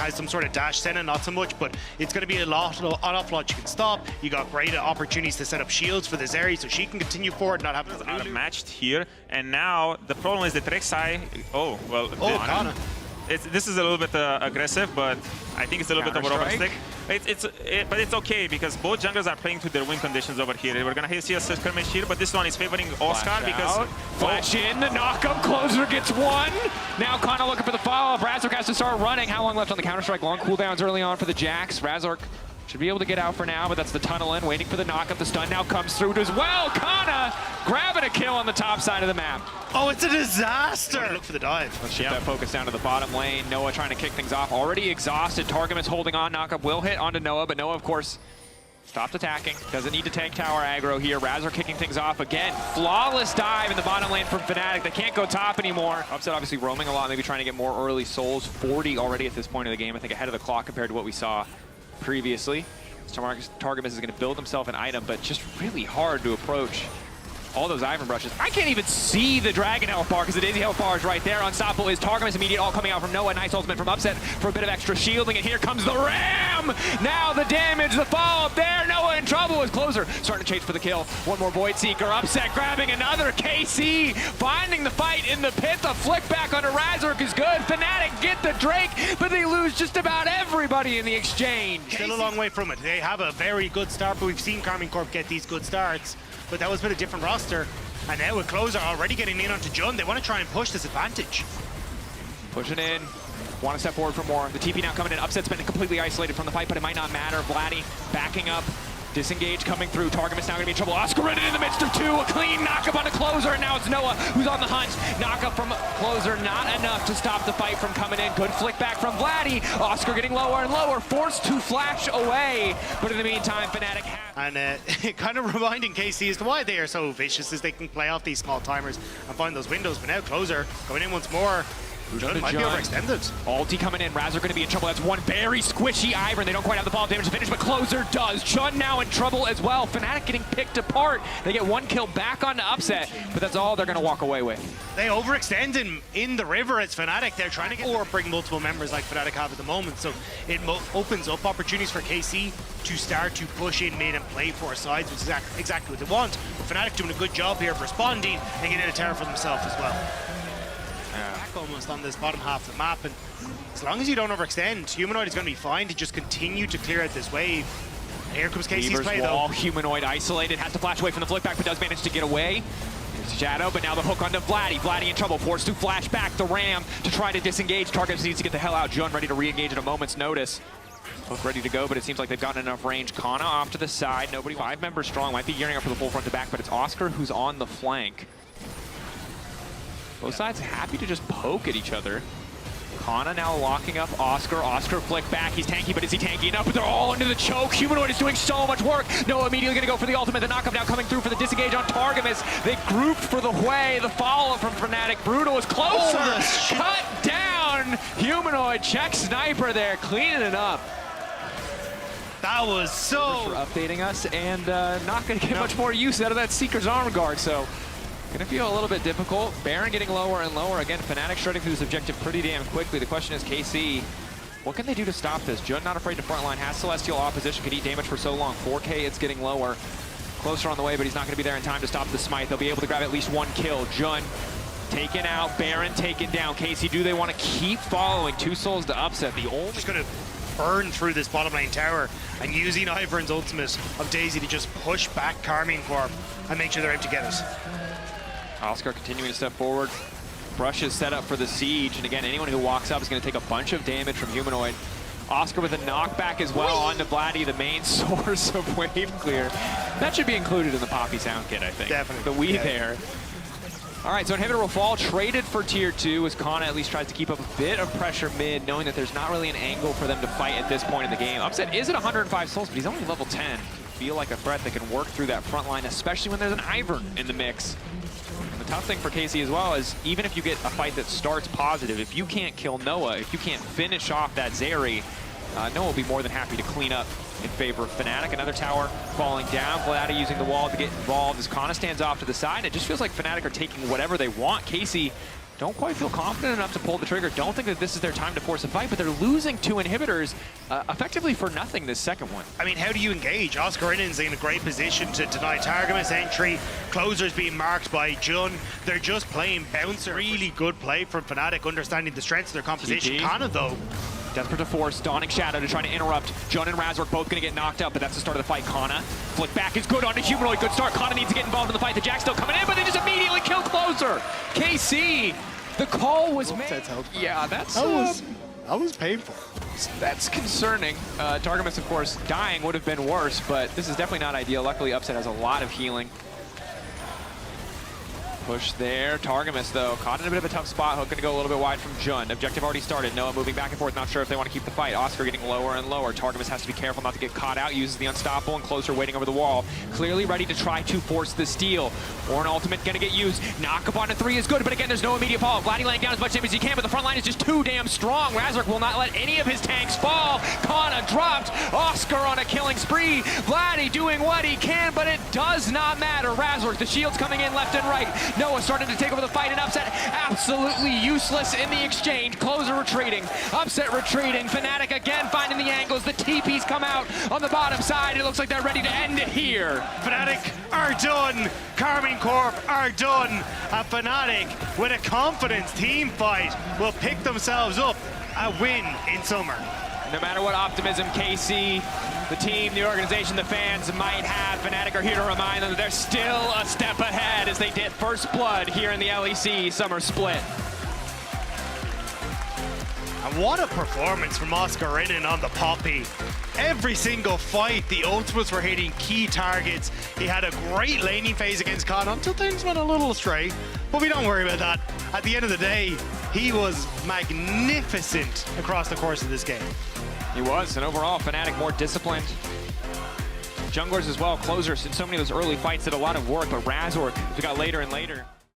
has some sort of dash. Senna not so much, but it's going to be an awful lot you can stop. You got great opportunities to set up shields for the Zeri, so she can continue forward, not having to outmatched here. And now the problem is that Rek'Sai. Oh well. Canna. This is a little bit aggressive, but I think it's a little bit of a overstick. But it's okay because both junglers are playing to their win conditions over here. We're gonna see a skirmish here, but this one is favoring Oscar because flash in, the knockup closer gets one. Now Canna looking for the follow-up. Razork has to start running. How long left on the counter-strike? Long cooldowns early on for the Jax. Razork should be able to get out for now, but that's the tunnel in, waiting for the knockup. The stun now comes through as well. Canna grabbing a kill on the top side of the map. Oh, it's a disaster! Look for the dive. Let's shift that focus down to the bottom lane. Noah trying to kick things off. Already exhausted. Targamas holding on. Knockup will hit onto Noah, but Noah, of course, stopped attacking. Doesn't need to tank tower aggro here. Razor kicking things off again. Flawless dive in the bottom lane from Fnatic. They can't go top anymore. Upset obviously roaming a lot, maybe trying to get more early souls. 40 already at this point of the game. I think ahead of the clock compared to what we saw previously. Targamas is going to build himself an item, but just really hard to approach all those Ivern brushes. I can't even see the Dragon Health bar because the Daisy Health bar is right there. Unstoppable is Targamas immediate all coming out from Noah. Nice ultimate from Upset for a bit of extra shielding, and here comes the Ram! Now the damage, the follow-up there. Noah in trouble as Closer starting to chase for the kill. One more Void Seeker. Upset grabbing another. KC finding the fight in the pit. The flick back onto Razork is good. Fnatic get the Drake, but they lose just about everybody in the exchange. Still a long way from it. They have a very good start, but we've seen Karmine Corp get these good starts. But that was with a different roster. And now with Closer already getting in onto Jun, they want to try and push this advantage. Pushing in. Want to step forward for more. The TP now coming in. Upset's been completely isolated from the fight, but it might not matter. Vladi backing up. Disengage coming through. Targamas now going to be in trouble. Oscarinin in the midst of two. A clean knockup onto Closer, and now it's Noah who's on the hunt. Knockup from Closer, not enough to stop the fight from coming in. Good flick back from Vladi. Oscar getting lower and lower, forced to flash away. But in the meantime, Fnatic and kind of reminding KC as to why they are so vicious, is they can play off these small timers and find those windows. But now Closer going in once more. Jun might be overextended. Ulti coming in. Razor going to be in trouble. That's one very squishy Ivern. They don't quite have the ball damage to finish, but Closer does. Jun now in trouble as well. Fnatic getting picked apart. They get one kill back onto Upset, but that's all they're going to walk away with. They overextend in the river as Fnatic. They're trying to get or bring multiple members like Fnatic have at the moment, so it opens up opportunities for KC to start to push in mid and play for sides, which is exactly what they want. But Fnatic doing a good job here of responding and getting a tower for themselves as well. Back almost on this bottom half of the map, and as long as you don't overextend, Humanoid is going to be fine to just continue to clear out this wave. And here comes KC's play though. Humanoid isolated, has to flash away from the flick back, but does manage to get away. There's Shadow, but now the hook onto Vladi. Vladi in trouble, forced to flash back the Ram to try to disengage. Targamas needs to get the hell out. Jun ready to re-engage at a moment's notice. Hook ready to go, but it seems like they've gotten enough range. Canna off to the side, nobody. 5 members strong, might be gearing up for the full front to back, but it's Oscar who's on the flank. Both sides happy to just poke at each other. Canna now locking up Oscar. Oscar flick back. He's tanky, but is he tanky enough? But they're all into the choke. Humanoid is doing so much work. Noah immediately going to go for the ultimate. The knockup now coming through for the disengage on Targamas. They grouped for the Hwei. The follow-up from Fnatic. Brutal is closer. Cut down. Humanoid check sniper there, cleaning it up. That was so... For updating us, and not going to get much more use out of that Seeker's armor guard, so... Gonna feel a little bit difficult. Baron getting lower and lower. Again, Fnatic shredding through this objective pretty damn quickly. The question is, KC, what can they do to stop this? Jun not afraid to frontline, has Celestial opposition, can eat damage for so long. 4K, it's getting lower. Closer on the way, but he's not gonna be there in time to stop the smite. They'll be able to grab at least one kill. Jun taken out, Baron taken down. KC, do they want to keep following? 2 souls to Upset. The only... Just gonna burn through this bottom lane tower and using Ivern's ultimate of Daisy to just push back Karmine Corp and make sure they're able to get us. Oscar continuing to step forward. Brush is set up for the siege, and again, anyone who walks up is going to take a bunch of damage from Humanoid. Oscar with a knockback as well onto Vladi, the main source of wave clear. That should be included in the Poppy sound kit, I think. Definitely. The Wii there. All right, so Inhibitor will fall, traded for tier 2, as Canna at least tries to keep up a bit of pressure mid, knowing that there's not really an angle for them to fight at this point in the game. Upset is at 105 souls, but he's only level 10. Feel like a threat that can work through that front line, especially when there's an Ivern in the mix. The tough thing for KC as well is, even if you get a fight that starts positive, if you can't kill Noah, if you can't finish off that Zeri, Noah will be more than happy to clean up in favor of Fnatic. Another tower falling down. Vladi using the wall to get involved as Canna stands off to the side. It just feels like Fnatic are taking whatever they want. KC don't quite feel confident enough to pull the trigger. Don't think that this is their time to force a fight, but they're losing 2 inhibitors effectively for nothing this second one. I mean, how do you engage? Oscarinen's in a great position to deny Targamas entry. Closer's being marked by Jun. They're just playing bouncer. Really good play from Fnatic, understanding the strengths of their composition. Canna, though, desperate to force, Dawning Shadow to try to interrupt. Jun and Razork both going to get knocked up, but that's the start of the fight. Canna, flick back is good onto Humanoid. Good start. Canna needs to get involved in the fight. The Jack's still coming in, but they just immediately kill Closer. KC, the call was made. Yeah, that was painful. That's concerning. Targamas, of course, dying would have been worse, but this is definitely not ideal. Luckily, Upset has a lot of healing. Push there. Targamas, though, caught in a bit of a tough spot. Hook going to go a little bit wide from Jun. Objective already started. Noah moving back and forth. Not sure if they want to keep the fight. Oscar getting lower and lower. Targamas has to be careful not to get caught out. Uses the Unstoppable and Closer waiting over the wall. Clearly ready to try to force the steal. Ornn ultimate going to get used. Knock up on a 3 is good, but again, there's no immediate fall. Vladi laying down as much damage as he can, but the front line is just too damn strong. Razork will not let any of his tanks fall. Canna dropped. Oscar on a killing spree. Vladi doing what he can, but it does not matter. Razork, the shields coming in left and right. Noah starting to take over the fight, and Upset absolutely useless in the exchange. Closer retreating. Upset retreating. Fnatic again finding the angles. The TPs come out on the bottom side. It looks like they're ready to end it here. Fnatic are done. Karmine Corp are done. And Fnatic, with a confidence team fight, will pick themselves up a win in Summer. No matter what optimism KC, the team, the organization, the fans might have, Fnatic are here to remind them that they're still a step ahead as they did first blood here in the LEC Summer Split. And what a performance from Oscarinin on the Poppy. Every single fight, the ultimates were hitting key targets. He had a great laning phase against Canna until things went a little astray. But we don't worry about that. At the end of the day, he was magnificent across the course of this game. He was, and overall, Fnatic more disciplined. Junglers as well, Closers in so many of those early fights did a lot of work, but Razork, we got later and later.